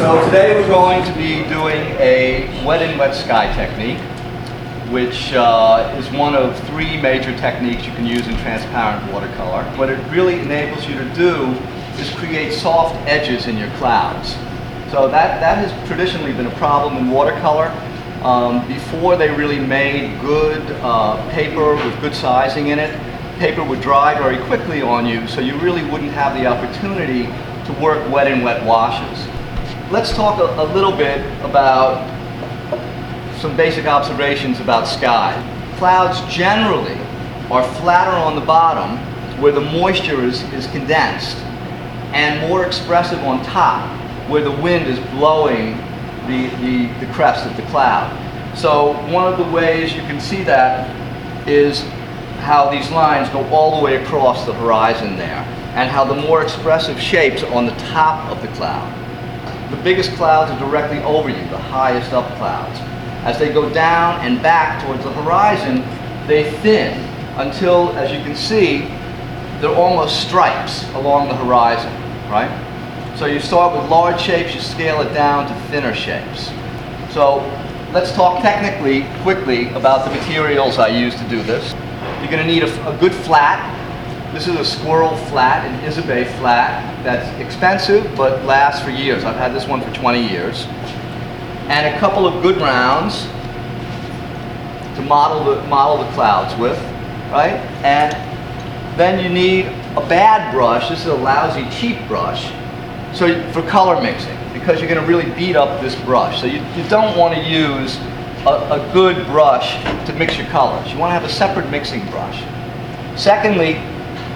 So today we're going to be doing a wet in wet sky technique, which is one of three major techniques you can use in transparent watercolor. What it really enables you to do is create soft edges in your clouds. So that has traditionally been a problem in watercolor. Before they really made good paper with good sizing in it, paper would dry very quickly on you, so you really wouldn't have the opportunity to work wet in wet washes. Let's talk a little bit about some basic observations about sky. Clouds generally are flatter on the bottom where the moisture is condensed, and more expressive on top where the wind is blowing the crest of the cloud. So one of the ways you can see that is how these lines go all the way across the horizon there, and how the more expressive shapes are on the top of the cloud. The biggest clouds are directly over you, the highest up clouds. As they go down and back towards the horizon, they thin until, as you can see, they're almost stripes along the horizon, right? So you start with large shapes, you scale it down to thinner shapes. So let's talk technically, quickly, about the materials I use to do this. You're going to need a good flat. This is a squirrel flat, an Isabey flat that's expensive but lasts for years. I've had this one for 20 years. And a couple of good rounds to model the clouds with, right? And then you need a bad brush. This is a lousy, cheap brush, so for color mixing, because you're going to really beat up this brush. So you don't want to use a good brush to mix your colors. You want to have a separate mixing brush. Secondly,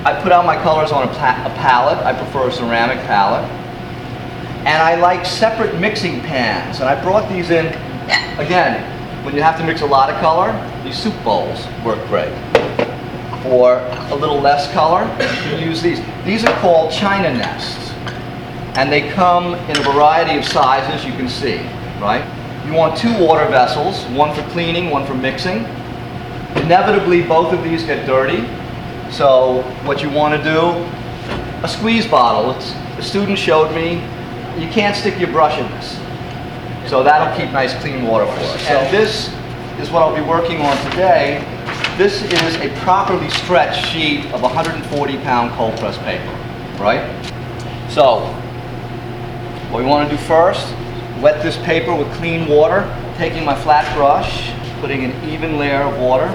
I put out my colors on a palette. I prefer a ceramic palette. And I like separate mixing pans. And I brought these in, again, when you have to mix a lot of color, these soup bowls work great. For a little less color, you can use these. These are called China nests. And they come in a variety of sizes, you can see, right? You want two water vessels, one for cleaning, one for mixing. Inevitably, both of these get dirty. So what you want to do, a squeeze bottle. The student showed me, you can't stick your brush in this. So that'll keep nice clean water for us. So this is what I'll be working on today. This is a properly stretched sheet of 140-pound cold press paper, right? So what we want to do first, wet this paper with clean water, taking my flat brush, putting an even layer of water.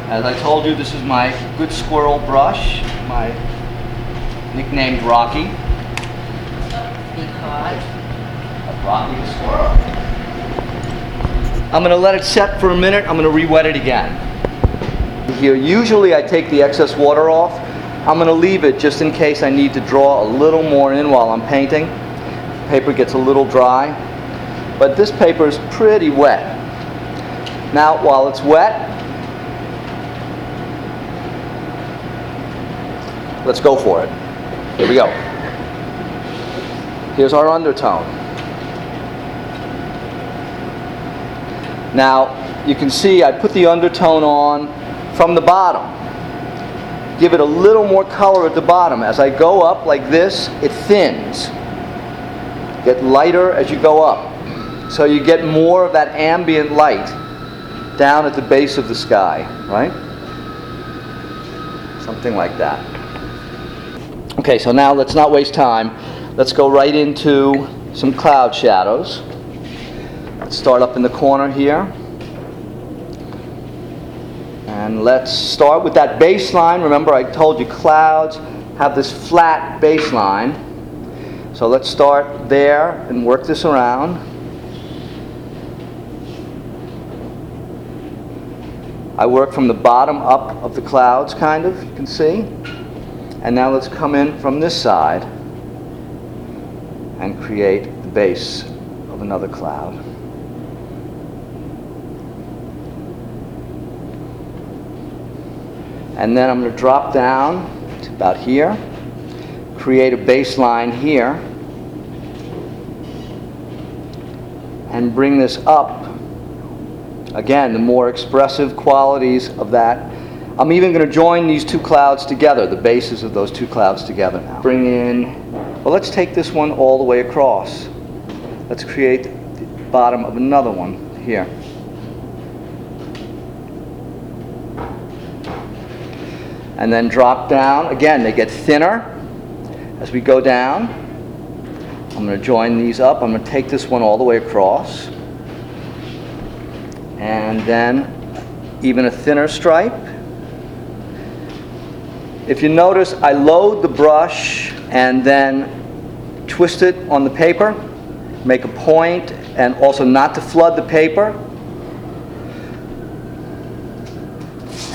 As I told you, this is my good squirrel brush, my nicknamed Rocky. Because of Rocky the squirrel. I'm going to let it set for a minute. I'm going to re-wet it again. Here, usually I take the excess water off. I'm going to leave it just in case I need to draw a little more in while I'm painting. Paper gets a little dry, but this paper is pretty wet. Now, while it's wet, let's go for it. Here we go. Here's our undertone. Now, you can see I put the undertone on from the bottom. Give it a little more color at the bottom. As I go up like this, it thins. Get lighter as you go up. So you get more of that ambient light down at the base of the sky, right? Something like that. Okay, so now let's not waste time. Let's go right into some cloud shadows. Let's start up in the corner here. And let's start with that baseline. Remember, I told you clouds have this flat baseline. So let's start there and work this around. I work from the bottom up of the clouds, kind of, you can see. And now let's come in from this side and create the base of another cloud. And then I'm going to drop down to about here, create a baseline here, and bring this up. Again, the more expressive qualities of that. I'm even going to join these two clouds together, the bases of those two clouds together now. Bring in Well, let's take this one all the way across. Let's create the bottom of another one here. And then drop down. Again, they get thinner as we go down. I'm going to join these up. I'm going to take this one all the way across. And then even a thinner stripe. If you notice, I load the brush and then twist it on the paper, make a point, and also not to flood the paper.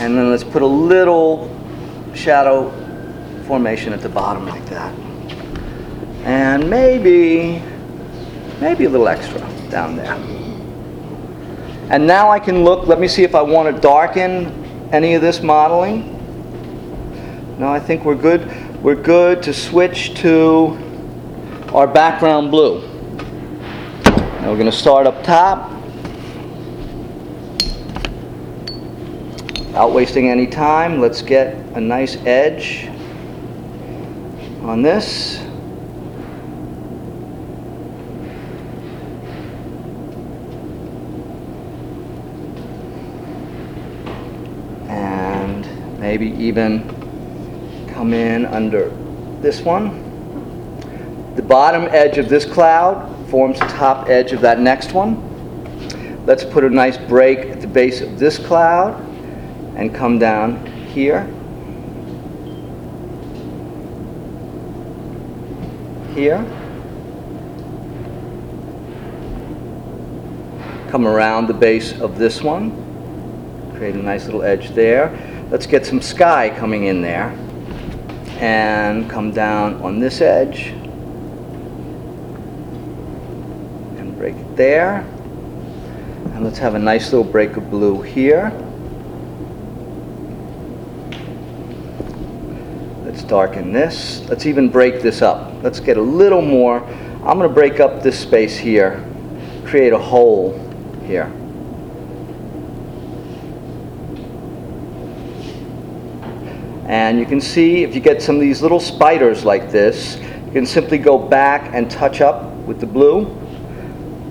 And then let's put a little shadow formation at the bottom like that. And maybe a little extra down there. And now I can look, let me see if I want to darken any of this modeling. No, I think we're good. We're good to switch to our background blue. Now we're going to start up top. Without wasting any time, let's get a nice edge on this. And maybe even come in under this one. The bottom edge of this cloud forms the top edge of that next one. Let's put a nice break at the base of this cloud and come down here. Here. Come around the base of this one. Create a nice little edge there. Let's get some sky coming in there. And come down on this edge. And break it there. And let's have a nice little break of blue here. Let's darken this. Let's even break this up. Let's get a little more. I'm going to break up this space here. Create a hole here. And you can see if you get some of these little spiders like this, you can simply go back and touch up with the blue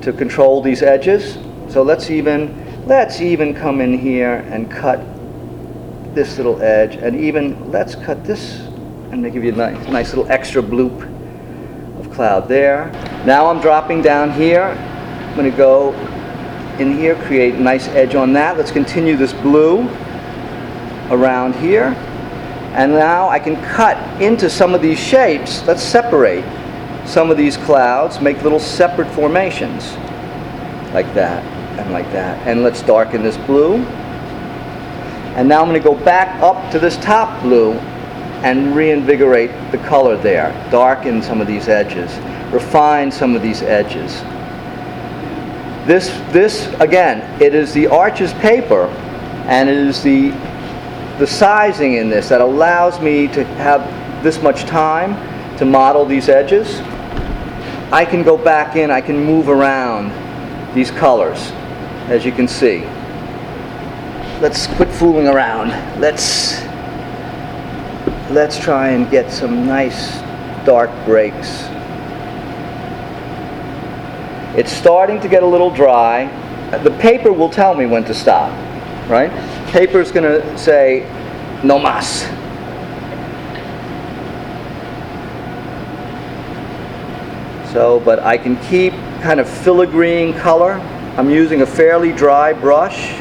to control these edges. So let's even come in here and cut this little edge, and even let's cut this and give you a nice little extra bloop of cloud there. Now I'm dropping down here. I'm going to go in here, create a nice edge on that. Let's continue this blue around here. And now I can cut into some of these shapes. Let's separate some of these clouds, make little separate formations like that and like that. And let's darken this blue. And now I'm going to go back up to this top blue and reinvigorate the color there. Darken some of these edges. Refine some of these edges. This again, it is the Arches paper, and it is the sizing in this that allows me to have this much time to model these edges. I can go back in, I can move around these colors, as you can see. Let's quit fooling around. Let's try and get some nice dark breaks. It's starting to get a little dry. The paper will tell me when to stop, right? Paper's going to say, no mas. So, but I can keep kind of filigreeing color. I'm using a fairly dry brush.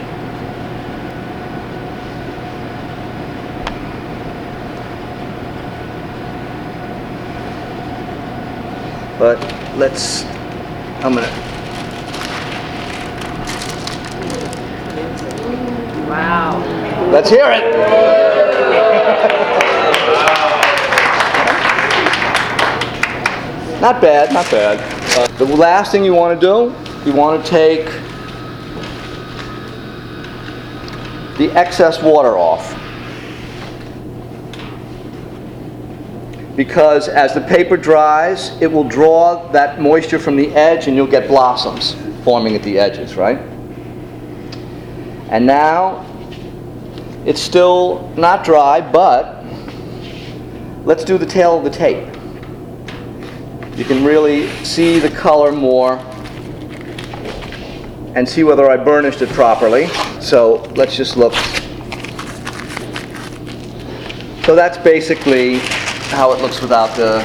But I'm going to. Wow. Let's hear it. Not bad, not bad. The last thing you want to do, you want to take the excess water off. Because as the paper dries, it will draw that moisture from the edge and you'll get blossoms forming at the edges, right? And now, it's still not dry, but let's do the tail of the tape. you can really see the color more and see whether I burnished it properly. So let's just look. So that's basically how it looks without the...